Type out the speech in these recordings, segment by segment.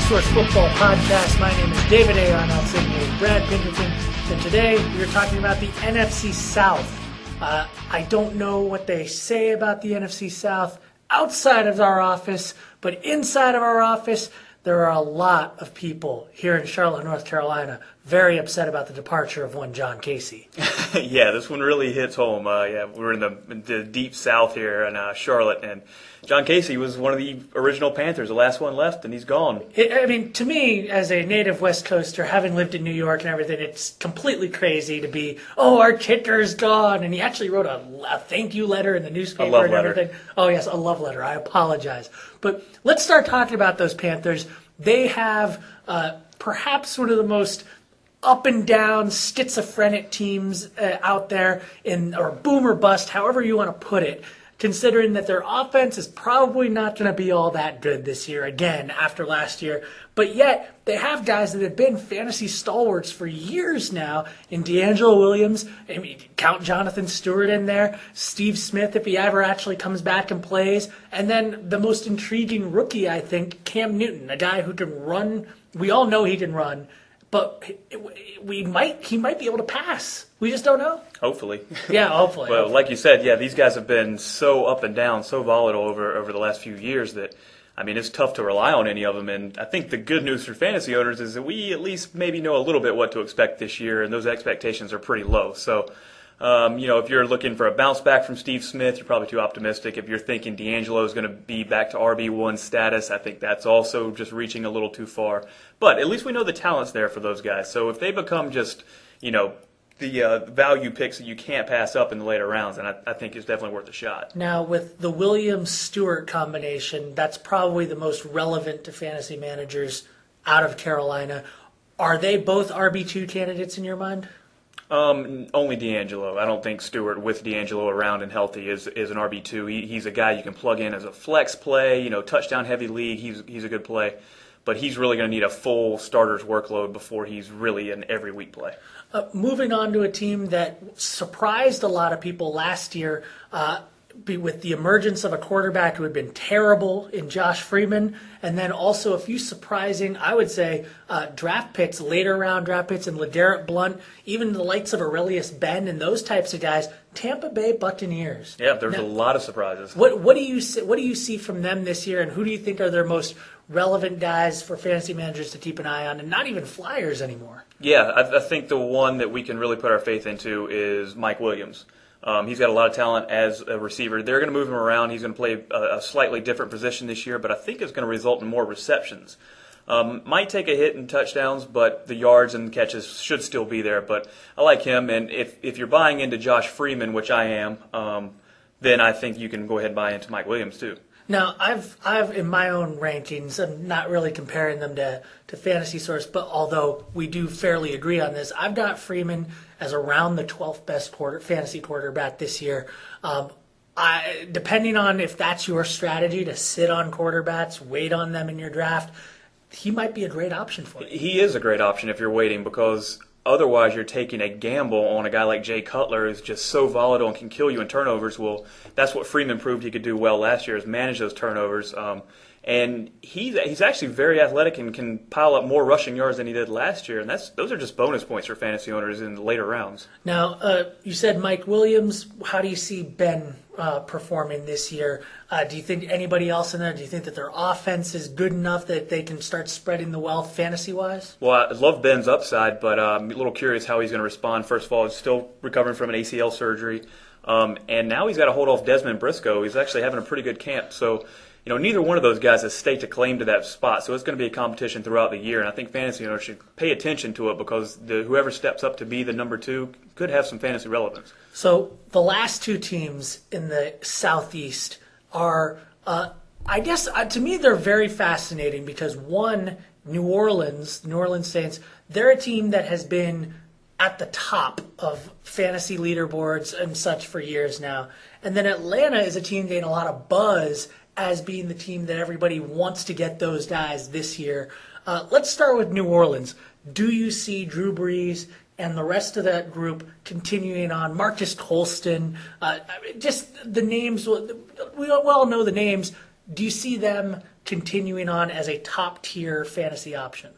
Source Football Podcast. My name is David A. Arnott, sitting here with Brad Pinkerton, and today we are talking about the NFC South. I don't know what they say about the NFC South outside of our office, but inside of our office, there are a lot of people here in Charlotte, North Carolina, very upset about the departure of one John Casey. Yeah, this one really hits home. We're in the deep South here in Charlotte, and John Casey was one of the original Panthers, the last one left, and he's gone. To me, as a native West Coaster, having lived in New York and everything, it's completely crazy to be, our kitter's gone. And he actually wrote a thank you letter in the newspaper and everything. Oh, yes, a love letter. I apologize. But let's start talking about those Panthers. They have perhaps one of the most up and down schizophrenic teams out there, or boom or bust, however you want to put it, considering that their offense is probably not going to be all that good this year again after last year. But yet, they have guys that have been fantasy stalwarts for years now in D'Angelo Williams. I mean, count Jonathan Stewart in there, Steve Smith if he ever actually comes back and plays, and then the most intriguing rookie, I think, Cam Newton, a guy who can run. We all know he can run, but he might be able to pass. We just don't know. Hopefully. Yeah, hopefully. Well, like you said, these guys have been so up and down, so volatile over the last few years that, it's tough to rely on any of them. And I think the good news for fantasy owners is that we at least maybe know a little bit what to expect this year, and those expectations are pretty low. So, if you're looking for a bounce back from Steve Smith, you're probably too optimistic. If you're thinking D'Angelo is going to be back to RB1 status, I think that's also just reaching a little too far. But at least we know the talent's there for those guys. So if they become just, the value picks that you can't pass up in the later rounds, and I think it's definitely worth a shot. Now, with the Williams-Stewart combination, that's probably the most relevant to fantasy managers out of Carolina. Are they both RB2 candidates in your mind? Only D'Angelo. I don't think Stewart, with D'Angelo around and healthy, is an RB2. He's a guy you can plug in as a flex play, touchdown-heavy league. He's a good play. But he's really going to need a full starter's workload before he's really an every week play. Moving on to a team that surprised a lot of people last year with the emergence of a quarterback who had been terrible in Josh Freeman, and then also a few surprising, I would say, draft picks, later round draft picks, and LeGarrette Blount, even the likes of Aurelius Ben and those types of guys. Tampa Bay Buccaneers. Yeah, there's a lot of surprises. What do you see from them this year, and who do you think are their most relevant guys for fantasy managers to keep an eye on, and not even flyers anymore? Yeah, I think the one that we can really put our faith into is Mike Williams. He's got a lot of talent as a receiver. They're going to move him around. He's going to play a slightly different position this year, but I think it's going to result in more receptions. Might take a hit in touchdowns, but the yards and catches should still be there. But I like him, and if you're buying into Josh Freeman, which I am, then I think you can go ahead and buy into Mike Williams too. Now, I've in my own rankings, I'm not really comparing them to Fantasy Source, but although we do fairly agree on this, I've got Freeman as around the 12th best fantasy quarterback this year. Depending on if that's your strategy to sit on quarterbacks, wait on them in your draft, he might be a great option for you. He is a great option if you're waiting, because otherwise you're taking a gamble on a guy like Jay Cutler, who's just so volatile and can kill you in turnovers. Well, that's what Freeman proved he could do well last year, is manage those turnovers. And he's actually very athletic and can pile up more rushing yards than he did last year. And those are just bonus points for fantasy owners in the later rounds. Now, you said Mike Williams. How do you see Ben performing this year? Do you think anybody else in there? Do you think that their offense is good enough that they can start spreading the wealth fantasy-wise? Well, I love Ben's upside, but I'm a little curious how he's going to respond. First of all, he's still recovering from an ACL surgery. And now he's got to hold off Desmond Briscoe. He's actually having a pretty good camp. So, neither one of those guys has staked a claim to that spot. So it's going to be a competition throughout the year. And I think fantasy owners should pay attention to it, because whoever steps up to be the number two could have some fantasy relevance. So the last two teams in the Southeast are, I guess, to me, they're very fascinating, because one, New Orleans Saints, they're a team that has been at the top of fantasy leaderboards and such for years now. And then Atlanta is a team getting a lot of buzz as being the team that everybody wants to get those guys this year. Let's start with New Orleans. Do you see Drew Brees and the rest of that group continuing on? Marcus Colston, just the names, we all know the names. Do you see them continuing on as a top-tier fantasy option?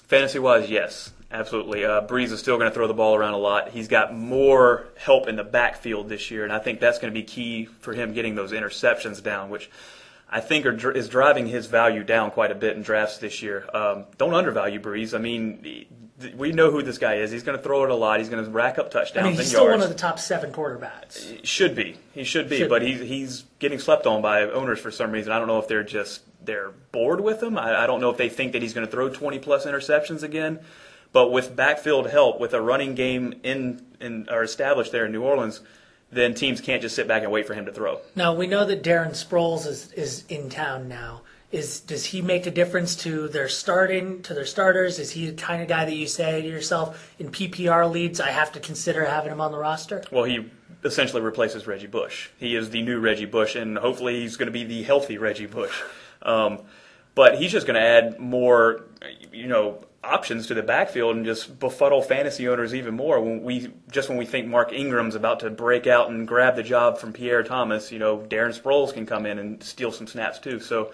Fantasy-wise, yes, absolutely. Breeze is still going to throw the ball around a lot. He's got more help in the backfield this year, and I think that's going to be key for him getting those interceptions down, which I think is driving his value down quite a bit in drafts this year. Don't undervalue Breeze. I mean, we know who this guy is. He's going to throw it a lot. He's going to rack up touchdowns and yards. He's still one of the top 7 quarterbacks. He should be, but he's getting slept on by owners for some reason. I don't know if they're bored with him. I don't know if they think that he's going to throw 20-plus interceptions again. But with backfield help, with a running game or established there in New Orleans, then teams can't just sit back and wait for him to throw. Now, we know that Darren Sproles is in town now. Does he make a difference to their starters? Is he the kind of guy that you say to yourself, in PPR leagues, I have to consider having him on the roster? Well, he essentially replaces Reggie Bush. He is the new Reggie Bush, and hopefully he's going to be the healthy Reggie Bush. But he's just going to add more, options to the backfield and just befuddle fantasy owners even more. When we think Mark Ingram's about to break out and grab the job from Pierre Thomas, Darren Sproles can come in and steal some snaps too. So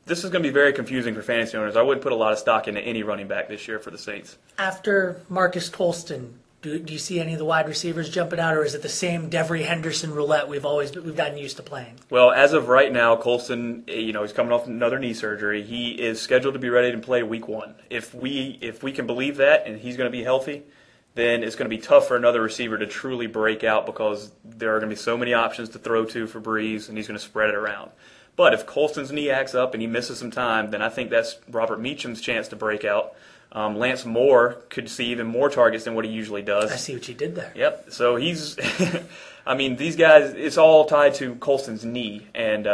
this is going to be very confusing for fantasy owners. I wouldn't put a lot of stock into any running back this year for the Saints. After Marcus Colston, do you see any of the wide receivers jumping out, or is it the same Devery Henderson roulette we've gotten used to playing? Well, as of right now, Colston, he's coming off another knee surgery. He is scheduled to be ready to play week 1. If we can believe that and he's going to be healthy, then it's going to be tough for another receiver to truly break out because there are going to be so many options to throw to for Breeze, and he's going to spread it around. But if Colston's knee acts up and he misses some time, then I think that's Robert Meacham's chance to break out. Lance Moore could see even more targets than what he usually does. I see what you did there. Yep. So he's – these guys, it's all tied to Colston's knee. And,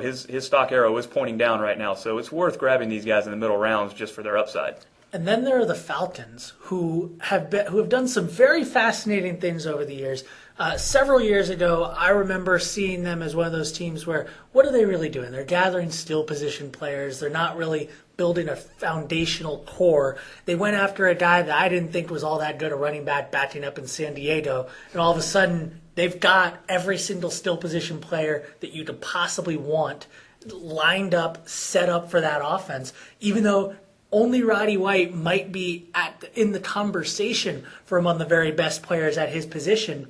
his stock arrow is pointing down right now. So it's worth grabbing these guys in the middle rounds just for their upside. And then there are the Falcons, who have done some very fascinating things over the years. Several years ago, I remember seeing them as one of those teams where, what are they really doing? They're gathering skill position players. They're not really building a foundational core. They went after a guy that I didn't think was all that good, a running back backing up in San Diego, and all of a sudden they've got every single skill position player that you could possibly want lined up, set up for that offense, even though only Roddy White might be in the conversation for among the very best players at his position.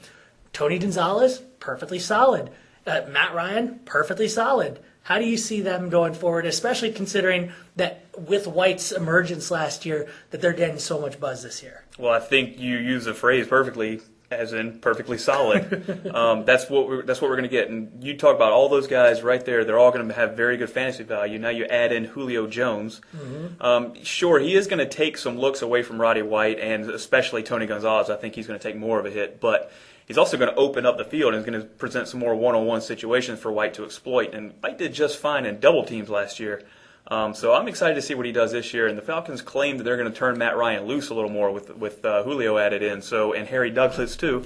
Tony Gonzalez, perfectly solid. Matt Ryan, perfectly solid. How do you see them going forward, especially considering that with White's emergence last year, that they're getting so much buzz this year? Well, I think you use the phrase perfectly, as in perfectly solid. That's what we're going to get. And you talk about all those guys right there. They're all going to have very good fantasy value. Now you add in Julio Jones. Mm-hmm. Sure, he is going to take some looks away from Roddy White and especially Tony Gonzalez. I think he's going to take more of a hit, but he's also going to open up the field and is going to present some more one-on-one situations for White to exploit. And White did just fine in double teams last year. So I'm excited to see what he does this year. And the Falcons claim that they're going to turn Matt Ryan loose a little more with Julio added in. And Harry Douglas too.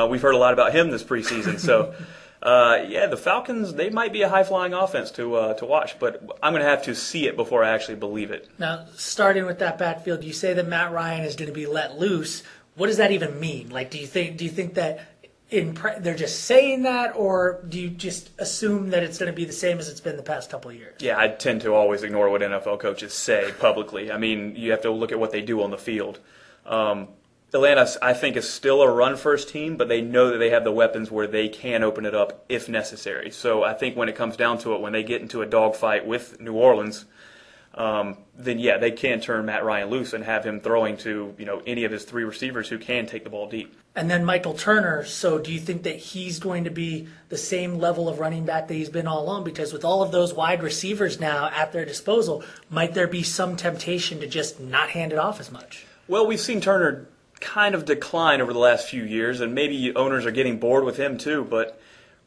We've heard a lot about him this preseason. So the Falcons, they might be a high-flying offense to watch, but I'm going to have to see it before I actually believe it. Now, starting with that backfield, you say that Matt Ryan is going to be let loose. What does that even mean? Like, do you think that they're just saying that, or do you just assume that it's going to be the same as it's been the past couple of years? Yeah, I tend to always ignore what NFL coaches say publicly. I mean, you have to look at what they do on the field. Atlanta, I think, is still a run-first team, but they know that they have the weapons where they can open it up if necessary. So I think when it comes down to it, when they get into a dogfight with New Orleans, then they can turn Matt Ryan loose and have him throwing to any of his 3 receivers who can take the ball deep. And then Michael Turner. So do you think that he's going to be the same level of running back that he's been all along? Because with all of those wide receivers now at their disposal, might there be some temptation to just not hand it off as much? Well, we've seen Turner kind of decline over the last few years, and maybe owners are getting bored with him too, but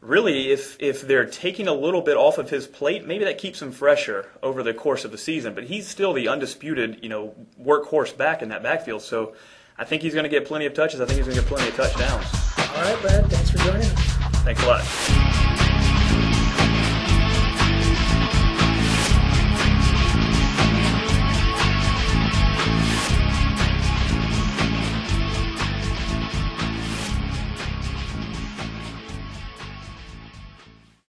really, if they're taking a little bit off of his plate, maybe that keeps him fresher over the course of the season. But he's still the undisputed, workhorse back in that backfield. So I think he's going to get plenty of touches. I think he's going to get plenty of touchdowns. All right, Brad. Thanks for joining us. Thanks a lot.